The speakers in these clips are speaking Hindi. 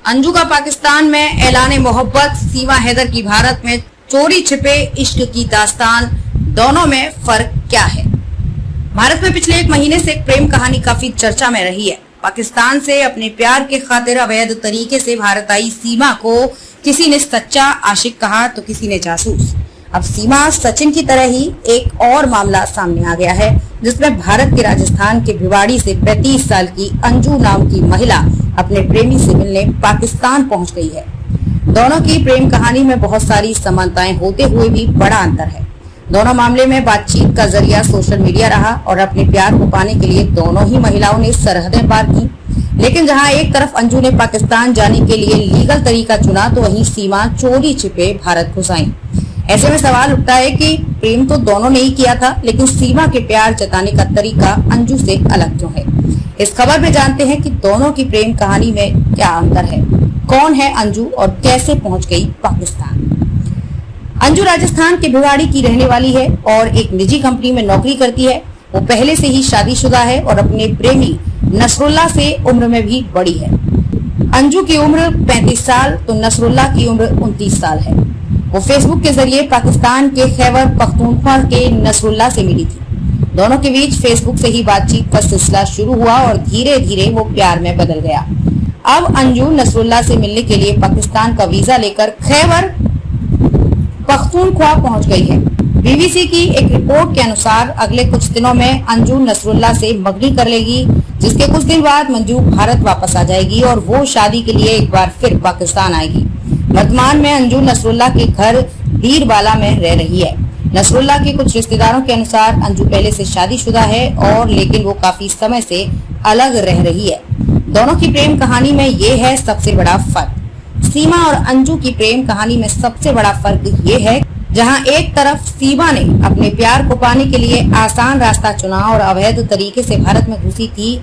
अंजू का पाकिस्तान में ऐलान मोहब्बत, सीमा हैदर की भारत में चोरी छिपे इश्क की दास्तान, दोनों में फर्क क्या है। भारत में पिछले एक महीने से एक प्रेम कहानी काफी चर्चा में रही है। पाकिस्तान से अपने प्यार के खातिर अवैध तरीके से भारत आई सीमा को किसी ने सच्चा आशिक कहा तो किसी ने जासूस। अब सीमा सचिन की तरह ही एक और मामला सामने आ गया है, जिसमें भारत के राजस्थान के भिवाड़ी से 35 साल की अंजू नाम की महिला अपने प्रेमी से मिलने पाकिस्तान पहुंच गई है। दोनों की प्रेम कहानी में बहुत सारी समानताएं होते हुए भी बड़ा अंतर है। दोनों मामले में बातचीत का जरिया सोशल मीडिया रहा और अपने प्यार को पाने के लिए दोनों ही महिलाओं ने सरहदें पार की। लेकिन जहां एक तरफ अंजू ने पाकिस्तान जाने के लिए लीगल तरीका चुना तो वहीं सीमा चोरी छिपे भारत घुस आई। ऐसे में सवाल उठता है कि प्रेम तो दोनों ने ही किया था, लेकिन सीमा के प्यार जताने का तरीका अंजू से अलग क्यों है। इस खबर में जानते हैं कि दोनों की प्रेम कहानी में क्या अंतर है, कौन है अंजू और कैसे पहुंच गई पाकिस्तान। अंजू राजस्थान के भिवाड़ी की रहने वाली है और एक निजी कंपनी में नौकरी करती है। वो पहले से ही शादीशुदा है और अपने प्रेमी नसरुल्लाह से उम्र में भी बड़ी है। अंजू की उम्र 35 साल तो नसरुल्लाह की उम्र 29 साल है। वो फेसबुक के जरिए पाकिस्तान के खैबर पख्तूनख्वा के नसरुल्लाह से मिली थी। दोनों के बीच फेसबुक से ही बातचीत का सिलसिला शुरू हुआ और धीरे धीरे वो प्यार में बदल गया। अब अंजू नसरुल्लाह से मिलने के लिए पाकिस्तान का वीजा लेकर खैबर पख्तूनख्वा पहुंच गई है। बीबीसी की एक रिपोर्ट के अनुसार अगले कुछ दिनों में अंजू नसरुल्लाह से मंगनी कर लेगी, जिसके कुछ दिन बाद मंजू भारत वापस आ जाएगी और वो शादी के लिए एक बार फिर पाकिस्तान आएगी। वर्तमान में अंजू नसरुल्लाह के घर दीरबाला में रह रही है। नसरुल्लाह के कुछ रिश्तेदारों के अनुसार अंजू पहले से शादीशुदा है और लेकिन वो काफी समय से अलग रह रही है। दोनों की प्रेम कहानी में ये है सबसे बड़ा फर्क। सीमा और अंजू की प्रेम कहानी में सबसे बड़ा फर्क ये है, जहां एक तरफ सीमा ने अपने प्यार को पाने के लिए आसान रास्ता चुना और अवैध तरीके से भारत में घुसी थी,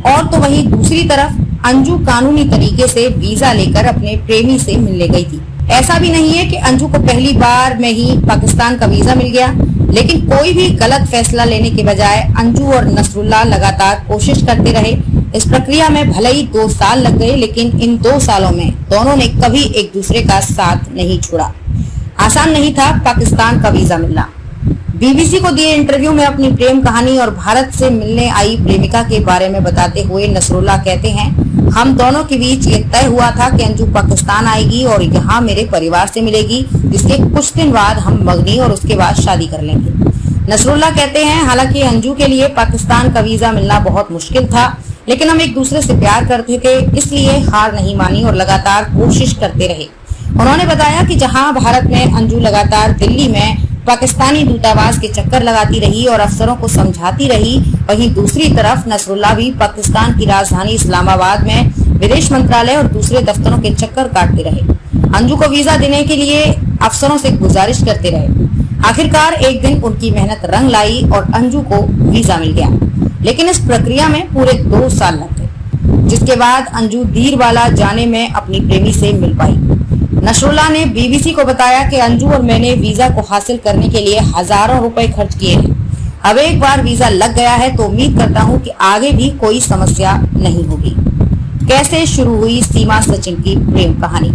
और तो वहीं दूसरी तरफ अंजू कानूनी तरीके से वीजा लेकर अपने प्रेमी से मिलने गई थी। ऐसा भी नहीं है कि अंजू को पहली बार में ही पाकिस्तान का वीजा मिल गया, लेकिन कोई भी गलत फैसला लेने के बजाय अंजू और नसरुल्लाह लगातार कोशिश करते रहे। इस प्रक्रिया में भले ही 2 साल लग गए, लेकिन इन 2 सालों में दोनों ने कभी एक दूसरे का साथ नहीं छोड़ा। आसान नहीं था पाकिस्तान का वीजा मिलना। बीबीसी को दिए इंटरव्यू में अपनी प्रेम कहानी और भारत से मिलने आई प्रेमिका के बारे में बताते हुए नसरुल्लाह कहते हैं, हम दोनों के बीच ये तय हुआ था कि अंजू पाकिस्तान आएगी और यहाँ मेरे परिवार से मिलेगी, जिसके कुछ दिन बाद हम मंगनी और उसके बाद शादी कर लेंगे। नसरुल्लाह कहते हैं, हालांकि अंजू के लिए पाकिस्तान का वीजा मिलना बहुत मुश्किल था, लेकिन हम एक दूसरे से प्यार करते थे, इसलिए हार नहीं मानी और लगातार कोशिश करते रहे। उन्होंने बताया कि जहां भारत में अंजू लगातार दिल्ली में पाकिस्तानी दूतावास के चक्कर लगाती रही और अफसरों को समझाती रही, वहीं दूसरी तरफ नसरुल्लाह भी पाकिस्तान की राजधानी इस्लामाबाद में विदेश मंत्रालय और दूसरे दफ्तरों के चक्कर काटते रहे। अंजू को वीजा देने के लिए अफसरों से गुजारिश करते रहे। आखिरकार एक दिन उनकी मेहनत रंग लाई और अंजू को वीजा मिल गया, लेकिन इस प्रक्रिया में पूरे 2 साल लग गए, जिसके बाद अंजू दीरबाला जाने में अपनी प्रेमी से मिल पाई। नसरुल्लाह ने बीबीसी को बताया कि अंजू और मैंने वीजा को हासिल करने के लिए हजारों रुपए खर्च किए हैं। अब एक बार वीजा लग गया है तो उम्मीद करता हूं कि आगे भी कोई समस्या नहीं होगी। कैसे शुरू हुई सीमा सचिन की प्रेम कहानी।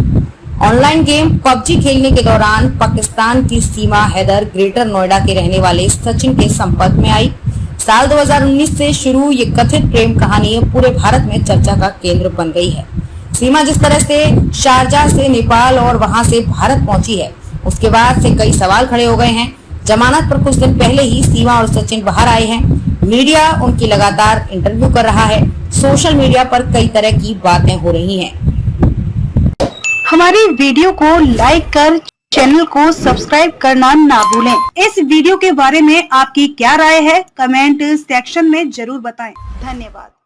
ऑनलाइन गेम पबजी खेलने के दौरान पाकिस्तान की सीमा हैदर ग्रेटर नोएडा के रहने वाले सचिन के संपर्क में आई। साल 2019 से शुरू ये कथित प्रेम कहानी पूरे भारत में चर्चा का केंद्र बन गई है। सीमा जिस तरह से शारजाह से नेपाल और वहां से भारत पहुंची है, उसके बाद से कई सवाल खड़े हो गए हैं। जमानत पर कुछ दिन पहले ही सीमा और सचिन बाहर आए हैं। मीडिया उनकी लगातार इंटरव्यू कर रहा है। सोशल मीडिया पर कई तरह की बातें हो रही हैं। हमारी वीडियो को लाइक कर चैनल को सब्सक्राइब करना ना भूलें। इस वीडियो के बारे में आपकी क्या राय है, कमेंट सेक्शन में जरूर बताएं। धन्यवाद।